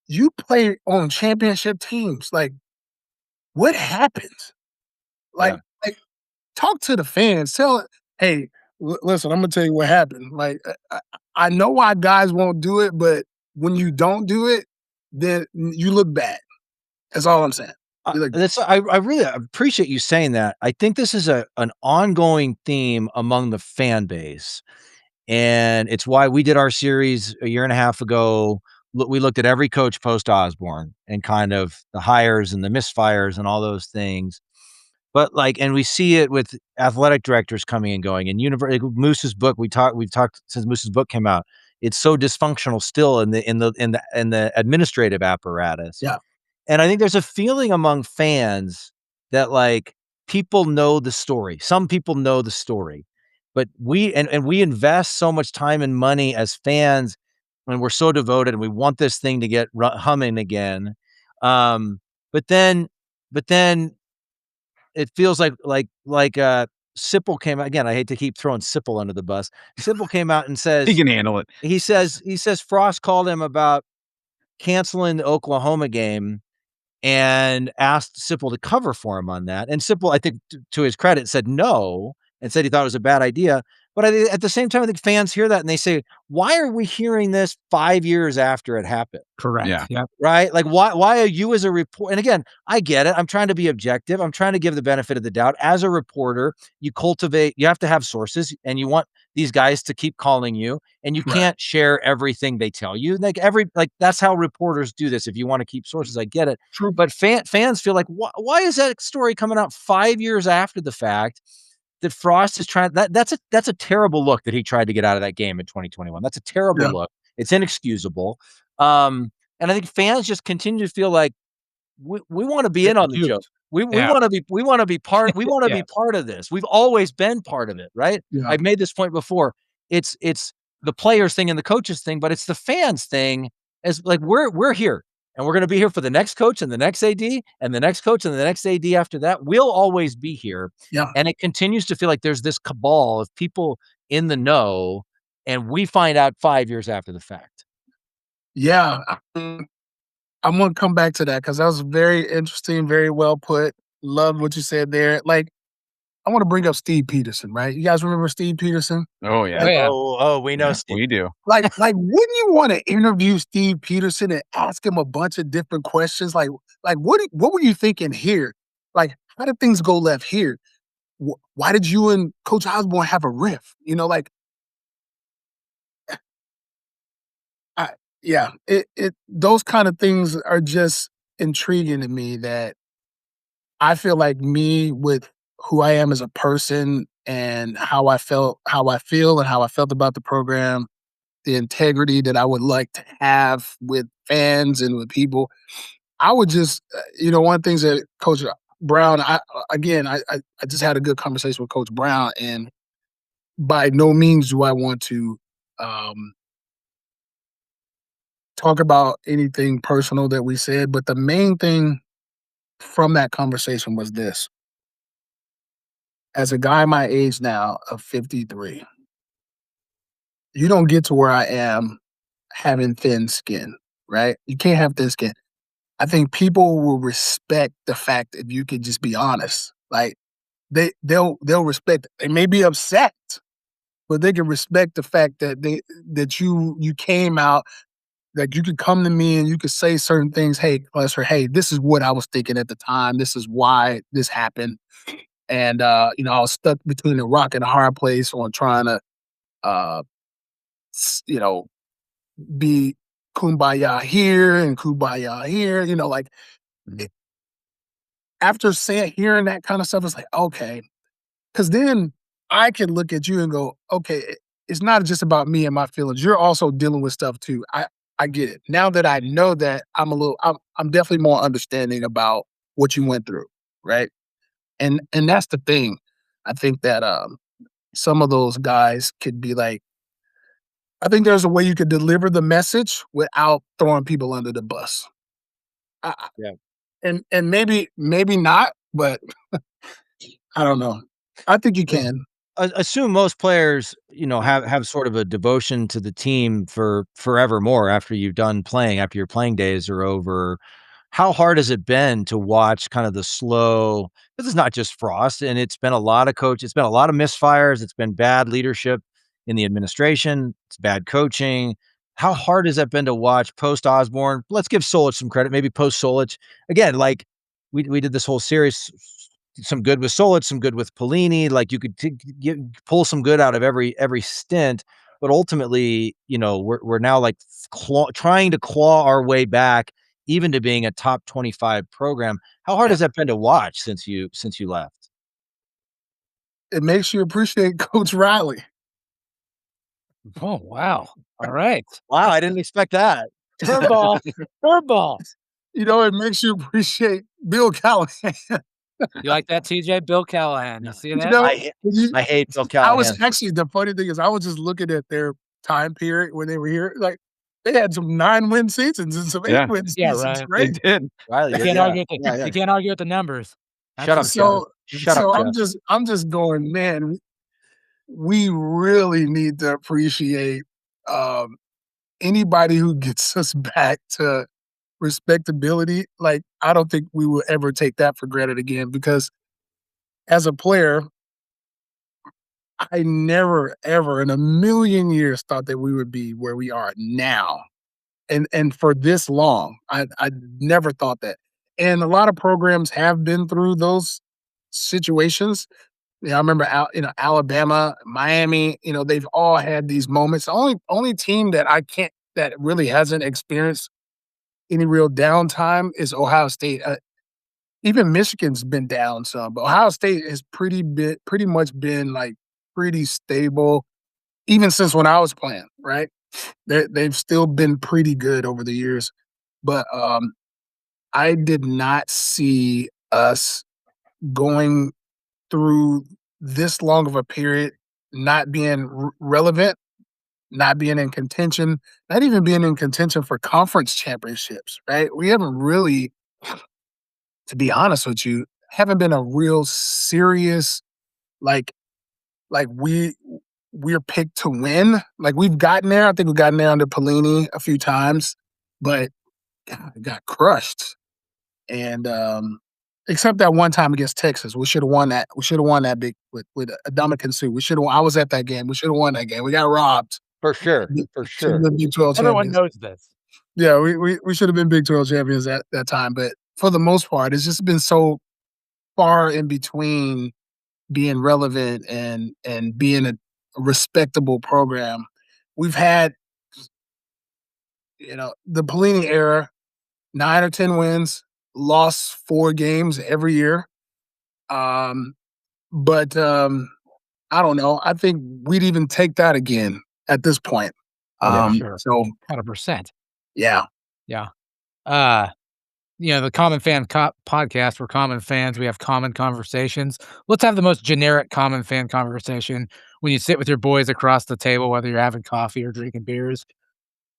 you play on championship teams. Like, what happens? Like, talk to the fans. Tell, hey, listen, I'm gonna tell you what happened. Like, I know why guys won't do it, but when you don't do it, then you look bad. That's all I'm saying. I really appreciate you saying that. I think this is an ongoing theme among the fan base, and it's why we did our series a year and a half ago. We looked at every coach post Osborne and kind of the hires and the misfires and all those things. But and we see it with athletic directors coming and going, and Moose's book. We've talked since Moose's book came out. It's so dysfunctional still in the administrative apparatus. Yeah. And I think there's a feeling among fans that people know the story. Some people know the story, but we invest so much time and money as fans, and we're so devoted, and we want this thing to get humming again. But then it feels like Sipple came out again. I hate to keep throwing Sipple under the bus. Sipple came out and says He can handle it. he says Frost called him about canceling the Oklahoma game and asked Sipple to cover for him on that. And Sipple, I think, to his credit, said no and said he thought it was a bad idea. But at the same time, I think fans hear that and they say, why are we hearing this 5 years after it happened? Correct. Yeah. Yep. Right? Why are you as a reporter? And again, I get it. I'm trying to be objective. I'm trying to give the benefit of the doubt. As a reporter, you have to have sources, and you want these guys to keep calling you, and you can't share everything they tell you. That's how reporters do this. If you want to keep sources, I get it. True. But fans feel like, why is that story coming out 5 years after the fact? That Frost is trying that's a terrible look that he tried to get out of that game in 2021. That's a terrible look. It's inexcusable. And I think fans just continue to feel like we want to be in on the joke. We want to be part of this. We've always been part of it, right? Yeah. I've made this point before. It's the players thing and the coaches thing, but it's the fans thing. As we're here. And we're going to be here for the next coach and the next AD and the next coach and the next AD after that. We'll always be here. Yeah. And it continues to feel like there's this cabal of people in the know, and we find out 5 years after the fact. Yeah. I'm going to come back to that because that was very interesting, very well put. Love what you said there. I want to bring up Steve Peterson, right? You guys remember Steve Peterson? Oh, yeah. We know Yeah, Steve. we do. Wouldn't you want to interview Steve Peterson and ask him a bunch of different questions? What were you thinking here? How did things go left here? Why did you and Coach Osborne have a riff? Those kind of things are just intriguing to me, that I feel like me with who I am as a person and how I feel and how I felt about the program, the integrity that I would like to have with fans and with people. I would just, one of the things that Coach Brown, I just had a good conversation with Coach Brown, and by no means do I want to talk about anything personal that we said, but the main thing from that conversation was this. As a guy my age now of 53, you don't get to where I am having thin skin, right? You can't have thin skin. I think people will respect the fact that you can just be honest. They'll respect. They may be upset, but they can respect the fact that you came out. Like, you could come to me and you could say certain things. Hey, Clester, hey, this is what I was thinking at the time. This is why this happened. And, I was stuck between a rock and a hard place on trying to, be kumbaya here and kumbaya here, after hearing that kind of stuff, it's like, okay. Because then I can look at you and go, okay, it's not just about me and my feelings. You're also dealing with stuff too. I get it. Now that I know that, I'm definitely more understanding about what you went through, right? And that's the thing. I think that some of those guys could be like, I think there's a way you could deliver the message without throwing people under the bus. Yeah. And maybe not, but I don't know. I think you can. Assume most players, have sort of a devotion to the team for forevermore after you're done playing, after your playing days are over. How hard has it been to watch kind of the slow, this is not just Frost, and it's been a lot of coaches, it's been a lot of misfires, it's been bad leadership in the administration, it's bad coaching. How hard has that been to watch post Osborne? Let's give Solich some credit, maybe post Solich. Again, we did this whole series, some good with Solich, some good with Pelini. You could pull some good out of every stint, but ultimately, we're now trying to claw our way back, even to being a top 25 program. How hard has that been to watch since you left? it makes you appreciate Coach Riley. Oh, wow. All right. Wow, I didn't expect that. Curveball. Curveball. It makes you appreciate Bill Callahan. You like that, TJ? Bill Callahan. You see that? I hate Bill I Callahan. was actually, the funny thing is, I was just looking at their time period when they were here. Like, they had some 9-win seasons and some 8-win Yeah, seasons, right. right? They did. Riley You did, can't yeah. argue with the, Yeah. you can't argue with the numbers. That's Shut for up, sure. Shut so up, Jeff. I'm just going, man, we really need to appreciate anybody who gets us back to respectability. Like, I don't think we will ever take that for granted again, because as a player, I never, ever in a million years thought that we would be where we are now. And for this long, I never thought that. And a lot of programs have been through those situations. I remember Alabama, Miami, they've all had these moments. The only team that really hasn't experienced any real downtime is Ohio State. Even Michigan's been down some, but Ohio State has pretty much been like pretty stable, even since when I was playing. Right, they've still been pretty good over the years, but I did not see us going through this long of a period not being relevant, not being in contention, not even being in contention for conference championships. Right, we haven't really, to be honest with you, haven't been a real serious, like we're picked to win. Like, we've gotten there. I think we've gotten there under Pelini a few times, but God, it got crushed. And except that one time against Texas, we should have won that. We should have won that big with Adama Sue. We should have. I was at that game. We should have won that game. We got robbed. For sure. Should have been Big 12 Everyone champions. knows this. Yeah, we should have been Big 12 champions at that time. But for the most part, it's just been so far in between being relevant and being a respectable program. We've had, the Pelini era, 9 or 10 wins, lost 4 games every year. But I don't know. I think we'd even take that again at this point. Sure. So 100%. yeah. The Common Fan podcast, we're common fans. We have common conversations. Let's have the most generic common fan conversation when you sit with your boys across the table, whether you're having coffee or drinking beers.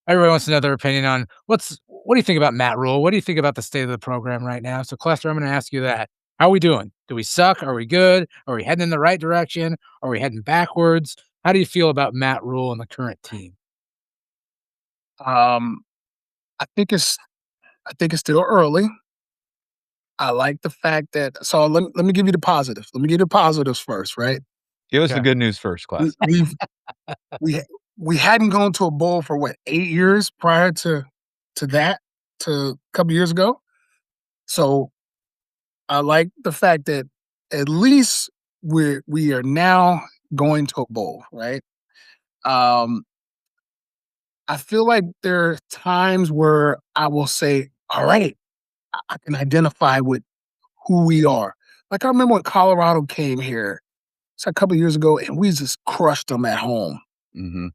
Everybody wants to know their opinion on what do you think about Matt Rhule? What do you think about the state of the program right now? So, Clester, I'm going to ask you that. How are we doing? Do we suck? Are we good? Are we heading in the right direction? Are we heading backwards? How do you feel about Matt Rhule and the current team? I think it's still early. I like the fact that, so let me give you the positives. Let me give you the positives first, right? Give us the good news first, class. We hadn't gone to a bowl for 8 years prior to that, to a couple years ago. So I like the fact that at least we are now going to a bowl, right? I feel like there are times where I will say, all right, I can identify with who we are. Like, I remember when Colorado came here, it's a couple of years ago, and we just crushed them at home. Mm-hmm.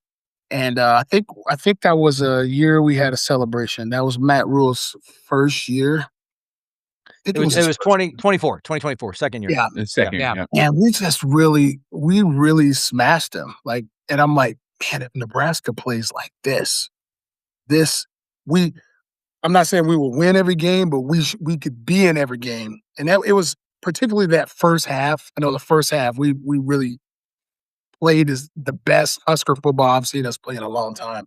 And I think that was a year we had a celebration. That was Matt Rhule's first year. It was 2024, second year. Yeah. The second, Yeah. And we really smashed them. Like, and I'm like, man, if Nebraska plays like this, I'm not saying we will win every game, but we could be in every game. And it was particularly that first half. I know the first half we really played as the best Husker football I've seen us play in a long time.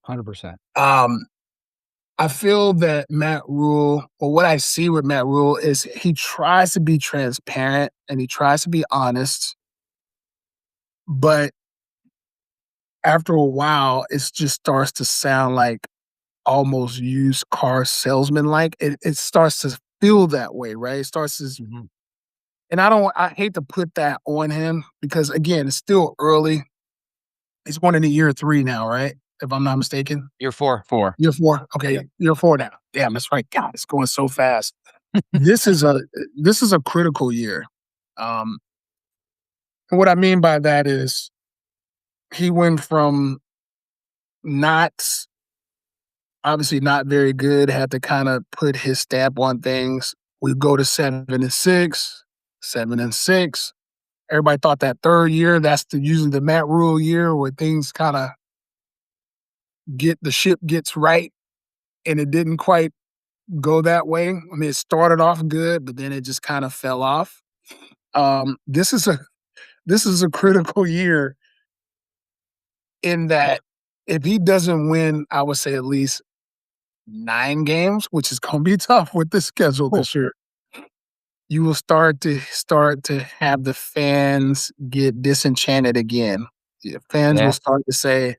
100%. I feel that Matt Rhule, or what I see with Matt Rhule, is he tries to be transparent and he tries to be honest, but after a while, it just starts to sound like almost used car salesman like. It starts to feel that way, right? It starts to, and I hate to put that on him because, again, it's still early. He's going into year 3 now, right? If I'm not mistaken. Year 4. Year 4. Okay, year 4 now. Damn, that's right. God, it's going so fast. This is a critical year. And what I mean by that is he went from obviously not very good, had to kind of put his stamp on things. We go to 7-6, 7-6. Everybody thought that third year, that's usually the Matt Rhule year where things kind of the ship gets right, and it didn't quite go that way. I mean, it started off good, but then it just kind of fell off. This is a critical year in that if he doesn't win, I would say at least 9 games, which is going to be tough with this schedule this year, you will start to have the fans get disenchanted again. Fans will start to say,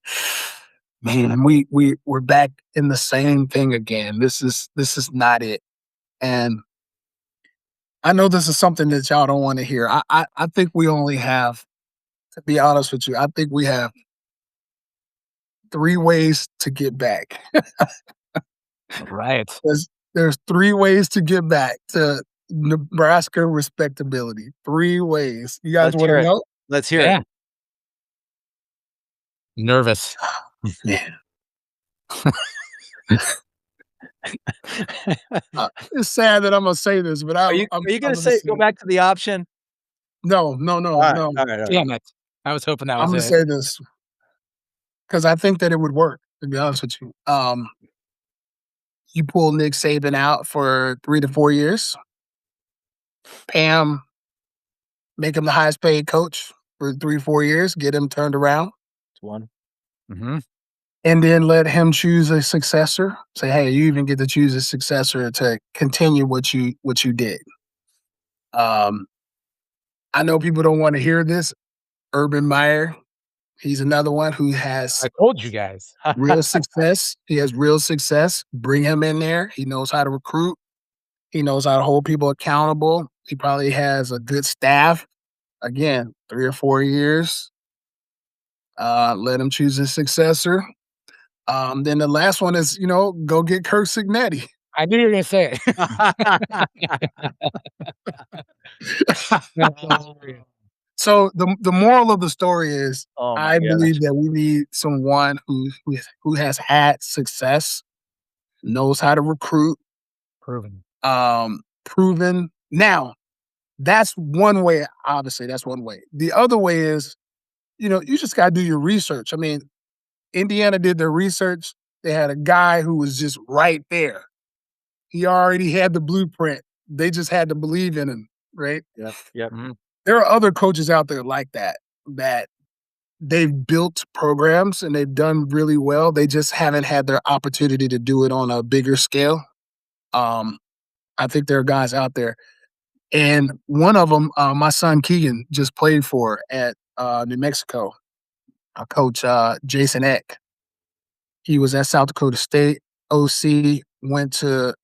"Man, we're back in the same thing again. This is not it." And I know this is something that y'all don't want to hear. I think we only have, to be honest with you, I think we have 3 ways to get back. Right. There's 3 ways to get back to Nebraska respectability. 3 ways. You guys want to know? Let's hear it. Nervous. Man. It's sad that I'm gonna say this, but Are you gonna say go back to the option? No. All right. Damn it. I was hoping that I'm was gonna it. say this because I think that it would work, to be honest with you. You pull Nick Saban out for 3 to 4 years, pay him, make him the highest paid coach for 3 or 4 years, get him turned around. It's one. Mm-hmm. And then let him choose a successor. Say, hey, you even get to choose a successor to continue what you did. I know people don't want to hear this. Urban Meyer, he's another one who has I told you guys. real success. He has real success. Bring him in there. He knows how to recruit. He knows how to hold people accountable. He probably has a good staff. Again, 3 or 4 years. Let him choose his successor. Then the last one is, go get Kirk Cignetti. I knew you were going to say it. So the moral of the story is, I believe that we need someone who has had success, knows how to recruit, Proven. proven. Now, that's one way. Obviously, that's one way. The other way is, you just got to do your research. I mean, Indiana did their research. They had a guy who was just right there. He already had the blueprint. They just had to believe in him, right? Yep. Mm-hmm. There are other coaches out there like that they've built programs and they've done really well. They just haven't had their opportunity to do it on a bigger scale. I think there are guys out there. And one of them, my son Keegan, just played for at New Mexico. Coach Jason Eck. He was at South Dakota State, OC, went to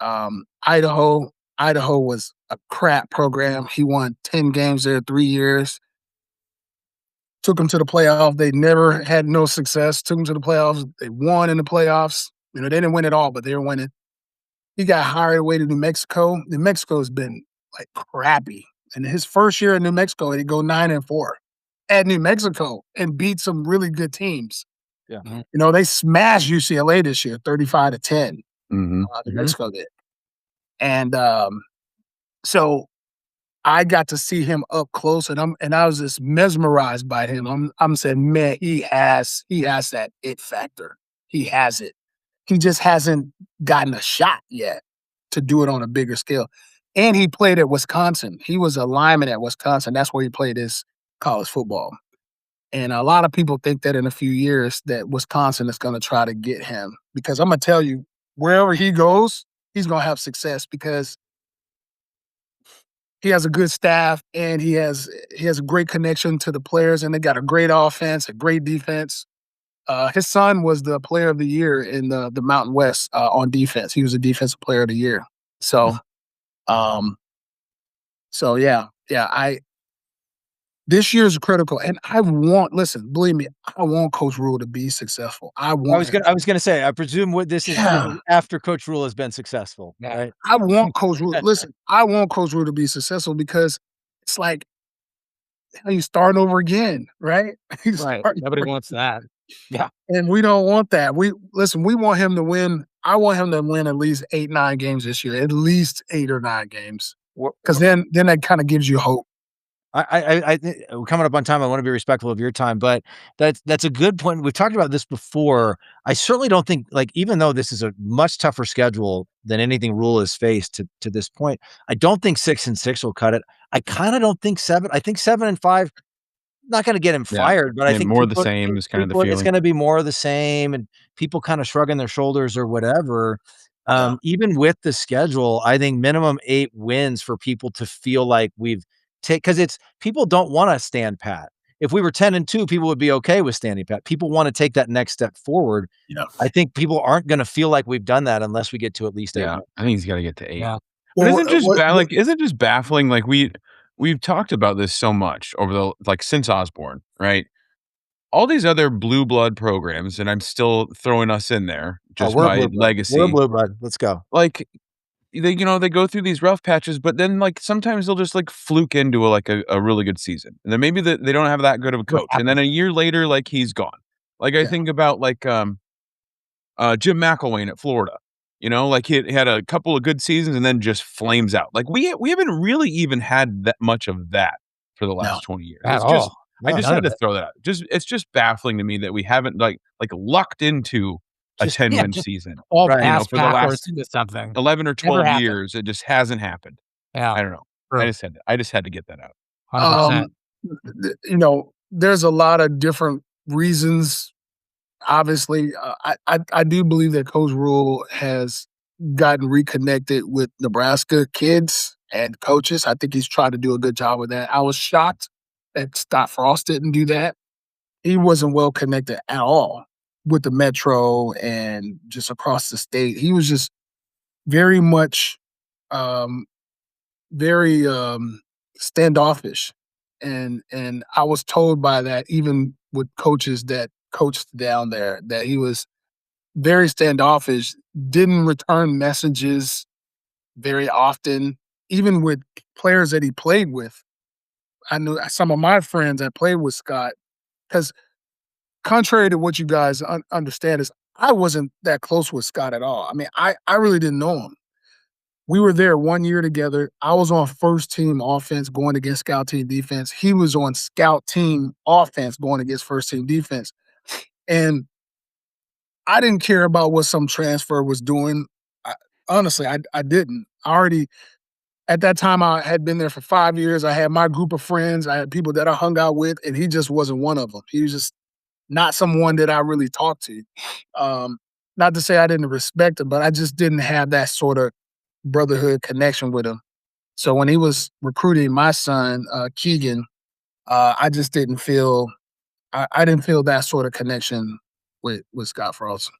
Idaho. Idaho was a crap program. He won 10 games there 3 years. Took them to the playoffs. They never had no success. Took them to the playoffs. They won in the playoffs. They didn't win it all, but they were winning. He got hired away to New Mexico. New Mexico's been like crappy. And his first year in New Mexico, he'd go 9-4 at New Mexico and beat some really good teams. Yeah. They smashed UCLA this year, 35-10. Mm-hmm. New Mexico did. And so I got to see him up close, and I was just mesmerized by him. I'm saying, man, he has that it factor. He has it. He just hasn't gotten a shot yet to do it on a bigger scale. And he played at Wisconsin. He was a lineman at Wisconsin. That's where he played his college football. And a lot of people think that in a few years that Wisconsin is going to try to get him. Because I'm going to tell you, wherever he goes, he's going to have success because he has a good staff and he has a great connection to the players, and they got a great offense, a great defense. His son was the player of the year in the Mountain West on defense. He was a defensive player of the year. So, yeah. This year is critical, and believe me, I want Coach Rhule to be successful. I was gonna say, I presume what this is after Coach Rhule has been successful, right? I want Coach Rhule. Listen, I want Coach Rhule to be successful because it's like he's starting over again, right? Right. Nobody wants that. Yeah. And we don't want that. We want him to win. I want him to win at least 8, 9 games this year, at least 8 or 9 games. Because then that kind of gives you hope. I think we're coming up on time. I want to be respectful of your time, but that's a good point. We've talked about this before. I certainly don't think, like, even though this is a much tougher schedule than anything Rhule has faced to this point, I don't think 6-6 will cut it. I kind of don't think 7. I think 7-5 not going to get him fired, but I think more of the same is kind of the feeling. It's going to be more of the same, and people kind of shrugging their shoulders or whatever. Even with the schedule, I think minimum 8 wins for people to feel like we've because it's people don't want to stand pat. If we were 10-2, people would be okay with standing pat. People want to take that next step forward. Yeah. I think people aren't going to feel like we've done that unless we get to at least 8. Yeah, I think he's got to get to 8. Yeah. But isn't it just baffling? Like we've talked about this so much over since Osborne, right? All these other blue blood programs, and I'm still throwing us in there just by legacy. We're blue blood. Let's go. Like they go through these rough patches, but then sometimes they'll just fluke into a really good season, and then maybe they don't have that good of a coach, and then a year later he's gone. I think about Jim McElwain at Florida. He had a couple of good seasons and then just flames out. We haven't really even had that much of that for the last 20 years. At all. I just had to throw that out. It's just baffling to me that we haven't lucked into a 10-win season. All for pass the last backwards into something. 11 or 12 years. It just hasn't happened. Yeah. I don't know. True. I just had to get that out. 100%. There's a lot of different reasons. Obviously, I do believe that Coach Rhule has gotten reconnected with Nebraska kids and coaches. I think he's tried to do a good job with that. I was shocked that Scott Frost didn't do that. He wasn't well connected at all with the Metro and just across the state. He was just very much very standoffish. And I was told by that, even with coaches that coached down there, that he was very standoffish, didn't return messages very often, even with players that he played with. I knew some of my friends that played with Scott, because contrary to what you guys understand is I wasn't that close with Scott at all. I mean, I really didn't know him. We were there 1 year together. I was on first team offense going against scout team defense. He was on scout team offense going against first team defense. And I didn't care about what some transfer was doing. Honestly, I didn't. At that time, I had been there for 5 years. I had my group of friends. I had people that I hung out with, and he just wasn't one of them. He was just not someone that I really talked to. Not to say I didn't respect him, but I just didn't have that sort of brotherhood connection with him. So when he was recruiting my son, Keegan, I just didn't feel I didn't feel that sort of connection with Scott Frost.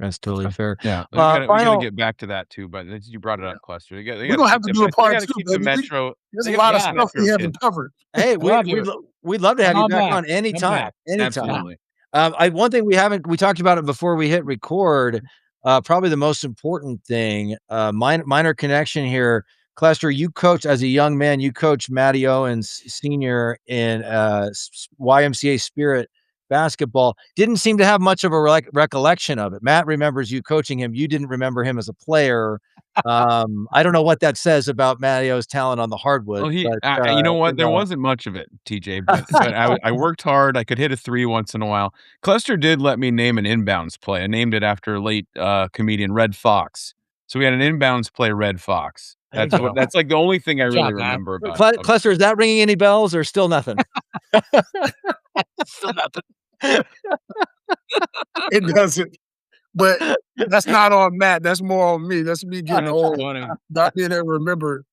That's totally fair. Yeah, we gotta get back to that too. But you brought it up, Clester. We're gonna have to do a part 2. The Metro. There's a lot of stuff we haven't covered. Hey, we'd love to have you back on anytime. Absolutely. One thing we talked about it before we hit record. Probably the most important thing, minor connection here. Clester, you coached as a young man. You coached Matty Owens Sr. in YMCA Spirit basketball. Didn't seem to have much of a recollection of it. Matt remembers you coaching him. You didn't remember him as a player. I don't know what that says about Mattio's talent on the hardwood. Well, you know what? There wasn't much of it, TJ, but I worked hard. I could hit a 3 once in a while. Clester did let me name an inbounds play. I named it after late comedian Red Fox. So we had an inbounds play, Red Fox. That's the only thing I really remember about Clester, is that ringing any bells or still nothing? Still nothing. It doesn't. But that's not on Matt. That's more on me. That's me getting old. Not being able to remember.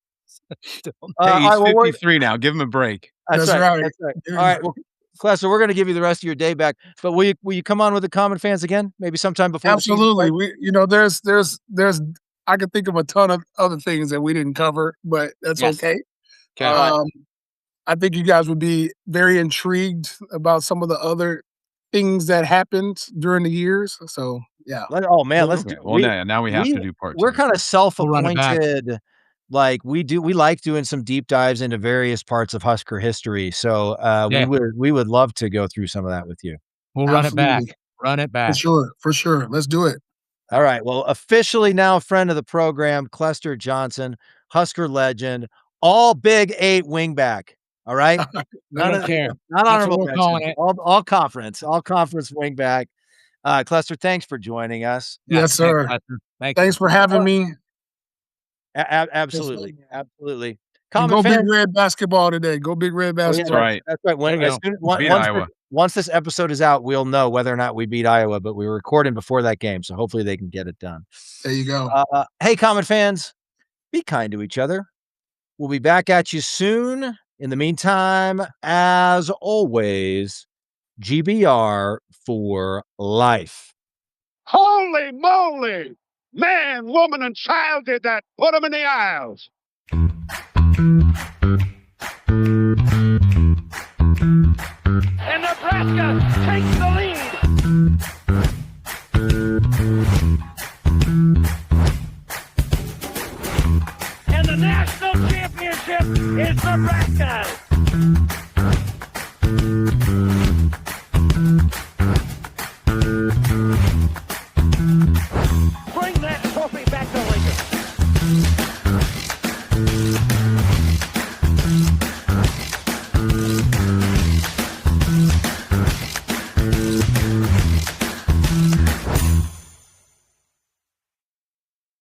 Hey, he's 53 now. Give him a break. That's right. All right. Well, Clester, we're going to give you the rest of your day back. But will you come on with the Common Fans again? Maybe sometime before. Absolutely. There's I can think of a ton of other things that we didn't cover, but that's okay. I think you guys would be very intrigued about some of the other things that happened during the years. So yeah. Let's do. Well, now we have to do part 2. We're kind of self-appointed like we like doing some deep dives into various parts of Husker history. So we would love to go through some of that with you. We'll run it back. Run it back. For sure. Let's do it. All right. Well, officially now a friend of the program, Clester Johnson, Husker legend, all Big 8 wingback. All right. I don't care. Not honorable what we're calling mention. All conference wingback. Clester, thanks for joining us. Yes, sir. Thanks for having me. Absolutely. Go Big Red basketball today. Go Big Red basketball. That's right. Once this episode is out, we'll know whether or not we beat Iowa, but we were recording before that game, so hopefully they can get it done. There you go. Hey, Common fans, be kind to each other. We'll be back at you soon. In the meantime, as always, GBR for life. Holy moly! Man, woman, and child did that. Put them in the aisles. And Nebraska takes the lead. And the national championship is Nebraska.